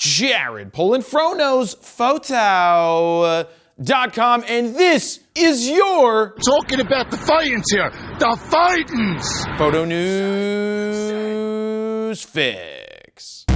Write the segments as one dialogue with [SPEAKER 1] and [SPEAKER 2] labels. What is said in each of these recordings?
[SPEAKER 1] Jared Polin, FroKnowsPhoto.com, and this is your
[SPEAKER 2] talking about the fightings here. The fightings!
[SPEAKER 1] Photo News Fix.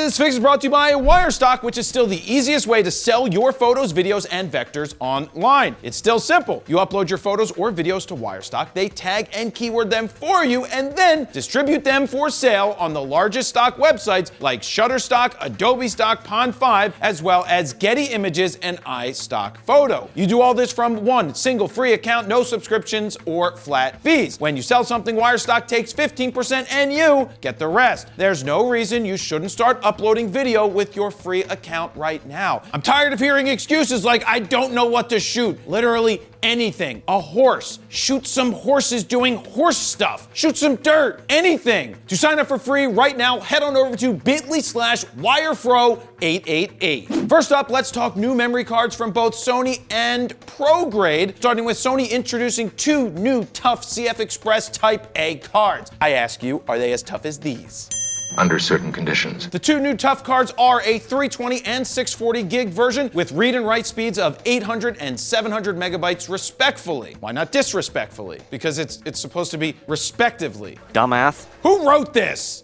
[SPEAKER 1] This fix is brought to you by Wirestock, which is still the easiest way to sell your photos, videos, and vectors online. It's still simple. You upload your photos or videos to Wirestock, they tag and keyword them for you, and then distribute them for sale on the largest stock websites like Shutterstock, Adobe Stock, Pond5, as well as Getty Images and iStock Photo. You do all this from one single free account, no subscriptions or flat fees. When you sell something, Wirestock takes 15% and you get the rest. There's no reason you shouldn't start uploading video with your free account right now. I'm tired of hearing excuses like, I don't know what to shoot. Literally anything. A horse. Shoot some horses doing horse stuff. Shoot some dirt. Anything. To sign up for free right now, head on over to bit.ly/wirefro888. First up, let's talk new memory cards from both Sony and ProGrade, starting with Sony introducing two new tough CF Express Type A cards. I ask you, are they as tough as these?
[SPEAKER 3] Under certain conditions.
[SPEAKER 1] The two new tough cards are a 320 and 640 gig version with read and write speeds of 800 and 700 megabytes respectfully. Why not disrespectfully? Because it's supposed to be respectively.
[SPEAKER 4] Dumbass.
[SPEAKER 1] Who wrote this?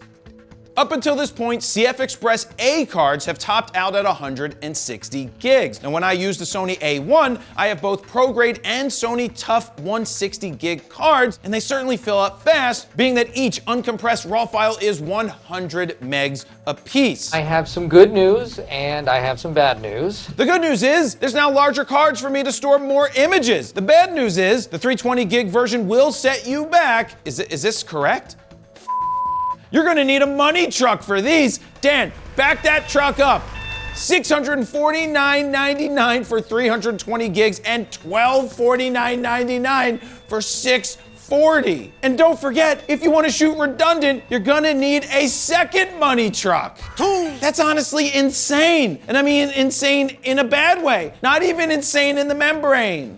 [SPEAKER 1] Up until this point, CF Express A cards have topped out at 160 gigs. And when I use the Sony A1, I have both ProGrade and Sony Tough 160 gig cards, and they certainly fill up fast, being that each uncompressed RAW file is 100 megs apiece.
[SPEAKER 5] I have some good news and I have some bad news.
[SPEAKER 1] The good news is there's now larger cards for me to store more images. The bad news is the 320 gig version will set you back. Is this correct? You're gonna need a money truck for these. Dan, back that truck up. $649.99 for 320 gigs and $1,249.99 for 640. And don't forget, if you want to shoot redundant, you're gonna need a second money truck. That's honestly insane. And I mean insane in a bad way, not even insane in the membrane.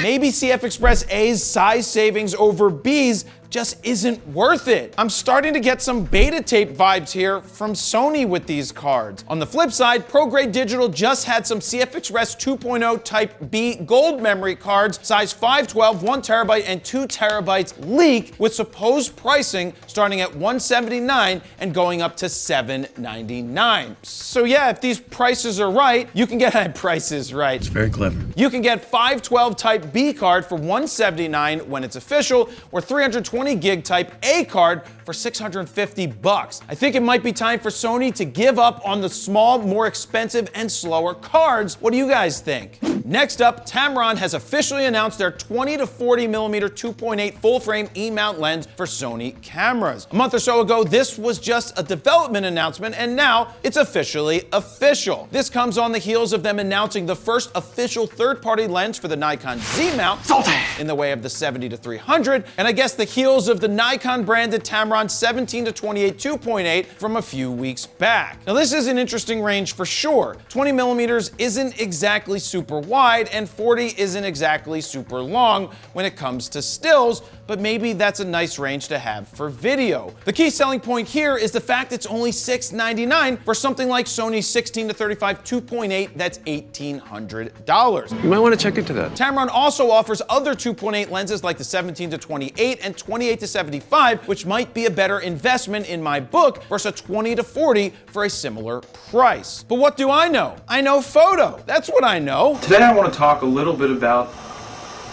[SPEAKER 1] Maybe CF Express A's size savings over B's just isn't worth it. I'm starting to get some beta tape vibes here from Sony with these cards. On the flip side, ProGrade Digital just had some CF Express 2.0 Type B gold memory cards, size 512, 1 terabyte, and 2 terabytes leak with supposed pricing starting at $179 and going up to $799. So yeah, if these prices are right, you can get prices right.
[SPEAKER 6] It's very clever.
[SPEAKER 1] You can get 512 Type B card for $179 when it's official, or 320 gig Type A card for $650. I think it might be time for Sony to give up on the small, more expensive, and slower cards. What do you guys think? Next up, Tamron has officially announced their 20 to 40 millimeter 2.8 full frame E Mount lens for Sony cameras. A month or so ago, this was just a development announcement, and now it's officially official. This comes on the heels of them announcing the first official third-party lens for the Nikon Z Mount in the way of the 70 to 300, and I guess the heels of the Nikon branded Tamron 17 to 28 2.8 from a few weeks back. Now this is an interesting range for sure. 20 millimeters isn't exactly super wide and 40 isn't exactly super long when it comes to stills, but maybe that's a nice range to have for video. The key selling point here is the fact it's only $699 for something like Sony's 16 to 35 2.8 that's $1,800.
[SPEAKER 6] You might want to check into that.
[SPEAKER 1] Tamron also offers other 2.8 lenses like the 17 to 28 and 28 to 75, which might be a better investment in my book versus a 20 to 40 for a similar price. But what do I know? I know photo. That's what I know.
[SPEAKER 7] Today I want to talk a little bit about...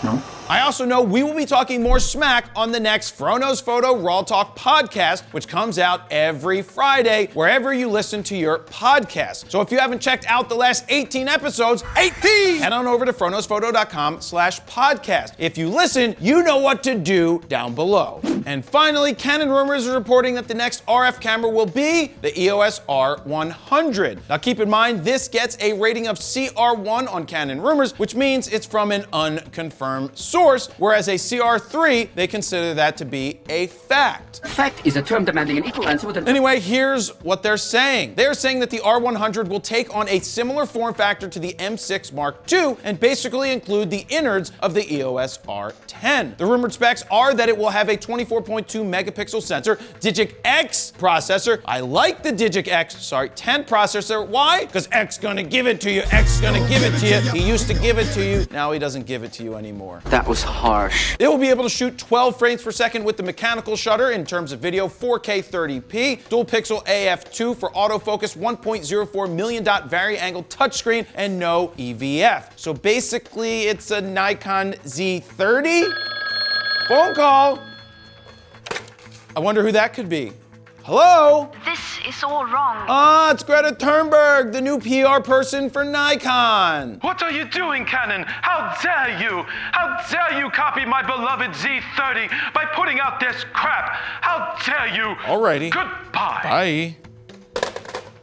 [SPEAKER 7] No?
[SPEAKER 1] I also know we will be talking more smack on the next FroKnowsPhoto Raw Talk podcast, which comes out every Friday, wherever you listen to your podcast. So if you haven't checked out the last 18 episodes, head on over to FroKnowsPhoto.com/podcast. If you listen, you know what to do down below. And finally, Canon Rumors is reporting that the next RF camera will be the EOS R100. Now keep in mind, this gets a rating of CR1 on Canon Rumors, which means it's from an unconfirmed source. source, whereas a CR3, they consider that to be a fact.
[SPEAKER 4] Fact is a term demanding an equal answer with an...
[SPEAKER 1] Anyway, here's what they're saying. They're saying that the R100 will take on a similar form factor to the M6 Mark II and basically include the innards of the EOS R10. The rumored specs are that it will have a 24.2 megapixel sensor, Digic X processor. I like the Digic X, 10 processor. Why? Because X gonna give it to you. X gonna give it to you. He used to give it to you. Now he doesn't give it to you anymore.
[SPEAKER 4] That was harsh.
[SPEAKER 1] It will be able to shoot 12 frames per second with the mechanical shutter in terms of video, 4K 30p, dual pixel AF2 for autofocus, 1.04 million dot vari-angle touchscreen, and no EVF. So basically, it's a Nikon Z30? Phone call. I wonder who that could be. Hello?
[SPEAKER 6] This is all wrong.
[SPEAKER 1] It's Greta Thunberg, the new PR person for Nikon.
[SPEAKER 8] What are you doing, Canon? How dare you? How dare you copy my beloved Z30 by putting out this crap? How dare you?
[SPEAKER 1] Alrighty.
[SPEAKER 8] Goodbye.
[SPEAKER 1] Bye.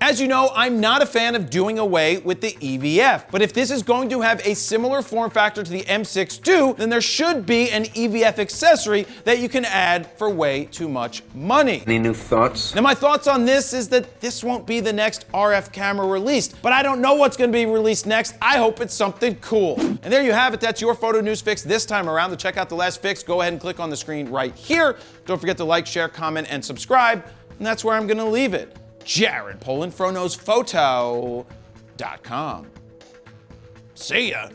[SPEAKER 1] As you know, I'm not a fan of doing away with the EVF, but if this is going to have a similar form factor to the M6 II, then there should be an EVF accessory that you can add for way too much money.
[SPEAKER 4] Any new thoughts?
[SPEAKER 1] Now, my thoughts on this is that this won't be the next RF camera released, but I don't know what's going to be released next. I hope it's something cool. And there you have it. That's your photo news fix this time around. To check out the last fix, go ahead and click on the screen right here. Don't forget to like, share, comment, and subscribe. And that's where I'm going to leave it. Jared Polin, FroKnowsPhoto.com. See ya.